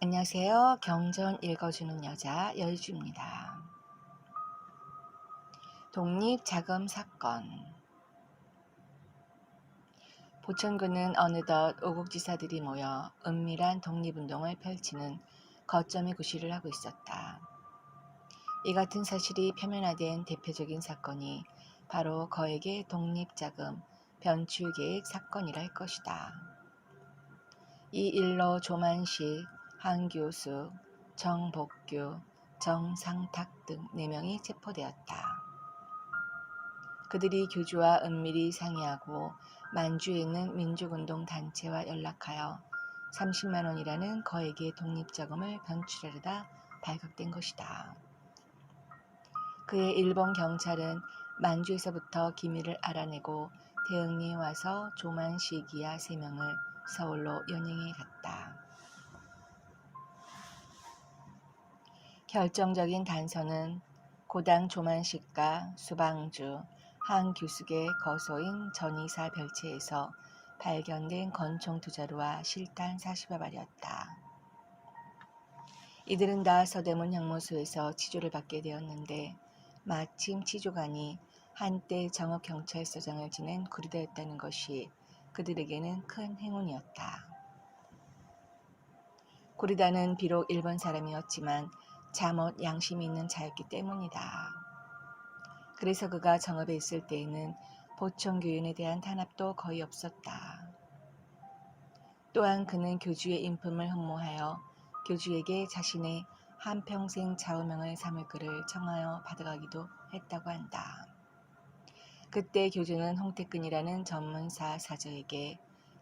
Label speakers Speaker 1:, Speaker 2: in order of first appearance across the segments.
Speaker 1: 안녕하세요. 경전 읽어주는 여자 여유주입니다. 독립자금 사건. 보천군은 어느덧 오국지사들이 모여 은밀한 독립운동을 펼치는 거점의 구실을 하고 있었다. 이 같은 사실이 표면화된 대표적인 사건이 바로 거액의 독립자금 변출계획 사건이라 할 것이다. 이 일로 조만식, 한교숙, 정복규, 정상탁 등 4명이 체포되었다. 그들이 교주와 은밀히 상의하고 만주에 있는 민족운동 단체와 연락하여 30만 원이라는 거액의 독립자금을 변출하려다 발각된 것이다. 그의 일본 경찰은 만주에서부터 기밀을 알아내고 대응리에 와서 조만식이야 3명을 서울로 연행해 갔다. 결정적인 단서는 고당 조만식과 수방주, 한규숙의 거소인 전이사 별채에서 발견된 권총 2자루와 실탄 40여 발이었다. 이들은 다 서대문 형무소에서 치조를 받게 되었는데 마침 치조관이 한때 정읍경찰서장을 지낸 구리다였다는 것이 그들에게는 큰 행운이었다. 구리다는 비록 일본 사람이었지만 잠옷 양심이 있는 자였기 때문이다. 그래서 그가 정읍에 있을 때에는 보청교인에 대한 탄압도 거의 없었다. 또한 그는 교주의 인품을 흠모하여 교주에게 자신의 한평생 좌우명을 삼을 글을 청하여 받아가기도 했다고 한다. 그때 교주는 홍태근이라는 전문사 사저에게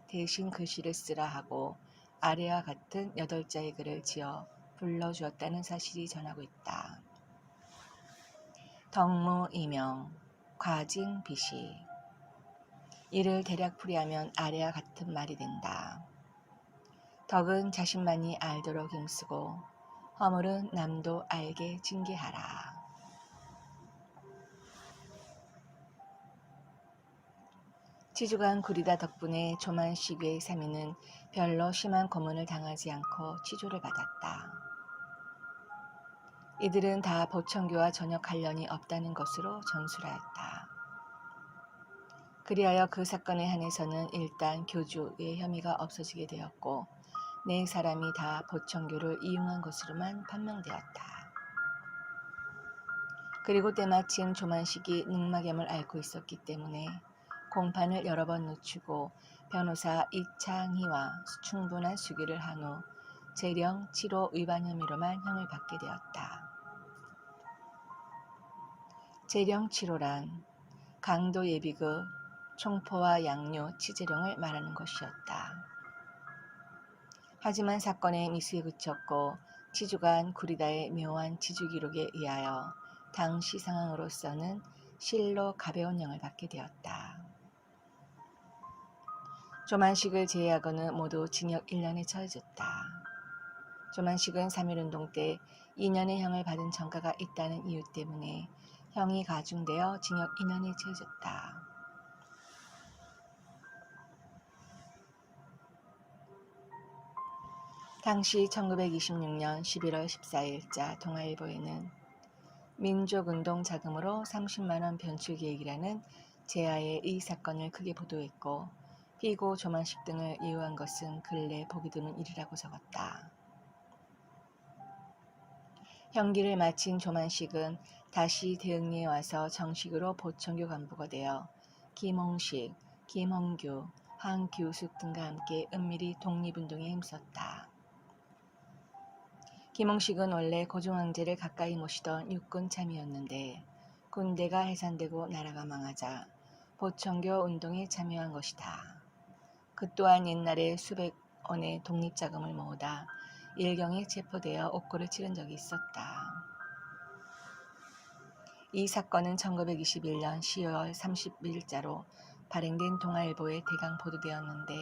Speaker 1: 대신 글씨를 쓰라 하고 아래와 같은 8자의 글을 지어 불러주었다는 사실이 전하고 있다. 덕무 이명, 과징 비시. 이를 대략 풀이하면 아래와 같은 말이 된다. 덕은 자신만이 알도록 힘쓰고 허물은 남도 알게 징계하라. 치주관 구리다 덕분에 조만식의 3인은 별로 심한 고문을 당하지 않고 치조를 받았다. 이들은 다 보청교와 전혀 관련이 없다는 것으로 전술하였다. 그리하여 그 사건에 한해서는 일단 교주의 혐의가 없어지게 되었고 4사람이 다 보청교를 이용한 것으로만 판명되었다. 그리고 때마침 조만식이 늑막염을 앓고 있었기 때문에 공판을 여러 번 늦추고 변호사 이창희와 충분한 수기를 한 후 재령 7호 위반 혐의로만 형을 받게 되었다. 재령 7호란 강도 예비급, 총포와 양료, 치재령을 말하는 것이었다. 하지만 사건의 미수에 그쳤고 치주관 구리다의 묘한 지주 기록에 의하여 당시 상황으로서는 실로 가벼운 형을 받게 되었다. 조만식을 제외하고는 모두 징역 1년에 처해졌다. 조만식은 3.1운동 때 2년의 형을 받은 전과가 있다는 이유 때문에 형이 가중되어 징역 2년에 처해졌다. 당시 1926년 11월 14일자 동아일보에는 민족운동 자금으로 30만원 변출 계획이라는 제하의 이 사건을 크게 보도했고 피고 조만식 등을 이유한 것은 근래 보기 드문 일이라고 적었다. 형기를 마친 조만식은 다시 대응리에 와서 정식으로 보청교 간부가 되어 김홍식, 김홍규, 한규숙 등과 함께 은밀히 독립운동에 힘썼다. 김홍식은 원래 고종황제를 가까이 모시던 육군 참이었는데 군대가 해산되고 나라가 망하자 보청교 운동에 참여한 것이다. 그 또한 옛날에 수백 원의 독립자금을 모으다 일경에 체포되어 옥고를 치른 적이 있었다. 이 사건은 1921년 10월 30일자로 발행된 동아일보에 대강 보도되었는데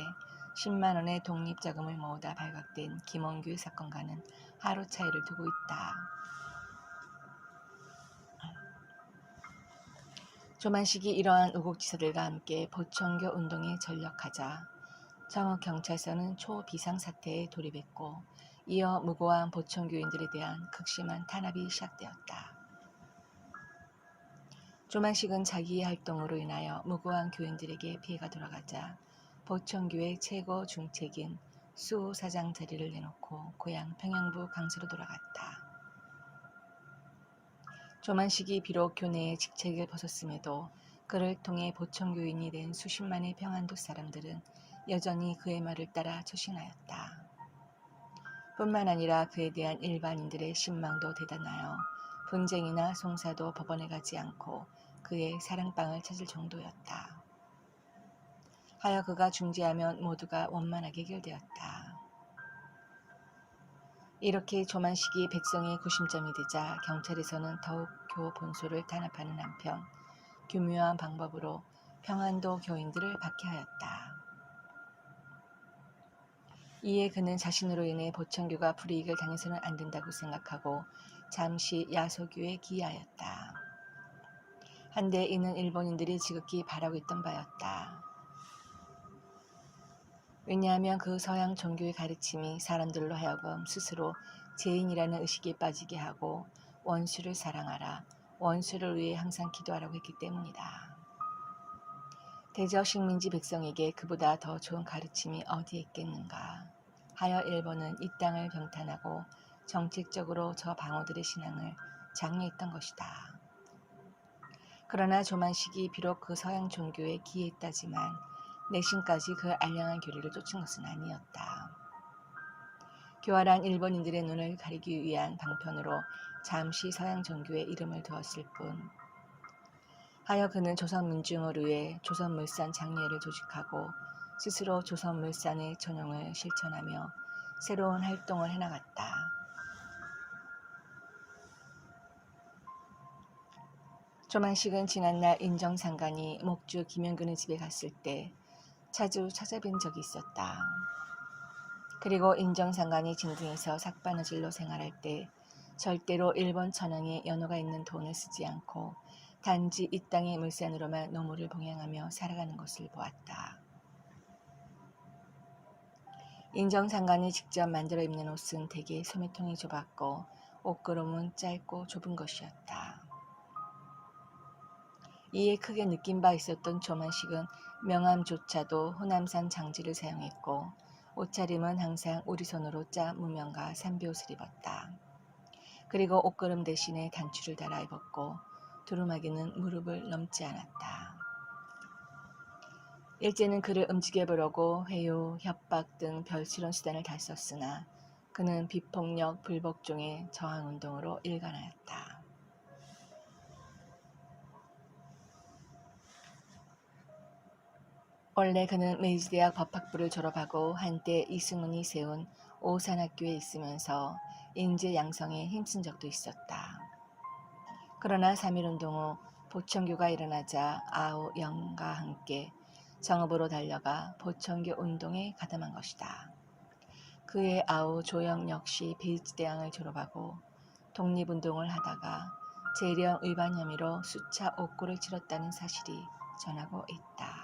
Speaker 1: 10만 원의 독립자금을 모으다 발각된 김홍규의 사건과는 하루 차이를 두고 있다. 조만식이 이러한 우국지사들과 함께 보청교 운동에 전력하자 정읍경찰서는 초비상사태에 돌입했고 이어 무고한 보청교인들에 대한 극심한 탄압이 시작되었다. 조만식은 자기의 활동으로 인하여 무고한 교인들에게 피해가 돌아가자 보청교의 최고 중책인 수 사장 자리를 내놓고 고향 평양부 강서로 돌아갔다. 조만식이 비록 교내의 직책을 벗었음에도 그를 통해 보청교인이 된 수십만의 평안도 사람들은 여전히 그의 말을 따라 처신하였다. 뿐만 아니라 그에 대한 일반인들의 신망도 대단하여 분쟁이나 송사도 법원에 가지 않고 그의 사랑방을 찾을 정도였다. 하여 그가 중재하면 모두가 원만하게 해결되었다. 이렇게 조만식이 백성의 구심점이 되자 경찰에서는 더욱 교 본소를 탄압하는 한편 교묘한 방법으로 평안도 교인들을 박해하였다. 이에 그는 자신으로 인해 보청교가 불이익을 당해서는 안 된다고 생각하고 잠시 야소교에 기하였다. 한데 이는 일본인들이 지극히 바라고 있던 바였다. 왜냐하면 그 서양 종교의 가르침이 사람들로 하여금 스스로 죄인이라는 의식에 빠지게 하고 원수를 사랑하라, 원수를 위해 항상 기도하라고 했기 때문이다. 대저 식민지 백성에게 그보다 더 좋은 가르침이 어디에 있겠는가 하여 일본은 이 땅을 병탄하고 정책적으로 저 방어들의 신앙을 장려했던 것이다. 그러나 조만식이 비록 그 서양 종교에 기했다지만 내심까지 그 알량한 교리를 쫓은 것은 아니었다. 교활한 일본인들의 눈을 가리기 위한 방편으로 잠시 서양 종교에 이름을 두었을 뿐 하여 그는 조선민중을 위해 조선물산 장례를 조직하고 스스로 조선물산의 전용을 실천하며 새로운 활동을 해나갔다. 조만식은 지난날 인정상간이 목주 김영근의 집에 갔을 때 자주 찾아뵌 적이 있었다. 그리고 인정상간이 진등에서 삭바느질로 생활할 때 절대로 일본 천황의 연호가 있는 돈을 쓰지 않고 단지 이 땅의 물산으로만 노무를 봉양하며 살아가는 것을 보았다. 인정상간이 직접 만들어 입는 옷은 대개 소매통이 좁았고 옷걸음은 짧고 좁은 것이었다. 이에 크게 느낀 바 있었던 조만식은 명함조차도 호남산 장지를 사용했고 옷차림은 항상 우리손으로 짜 무명과 삼비옷을 입었다. 그리고 옷걸음 대신에 단추를 달아 입었고 두루마기는 무릎을 넘지 않았다. 일제는 그를 움직여보려고 회유, 협박 등 별수런 수단을 다 썼으나 그는 비폭력, 불복종의 저항운동으로 일관하였다. 원래 그는 메이지대학 법학부를 졸업하고 한때 이승훈이 세운 오산학교에 있으면서 인재 양성에 힘쓴 적도 있었다. 그러나 3.1운동 후 보청교가 일어나자 아우 영과 함께 정읍으로 달려가 보청교 운동에 가담한 것이다. 그의 아우 조영 역시 베이지대학을 졸업하고 독립운동을 하다가 재령 위반 혐의로 수차 옥고를 치렀다는 사실이 전하고 있다.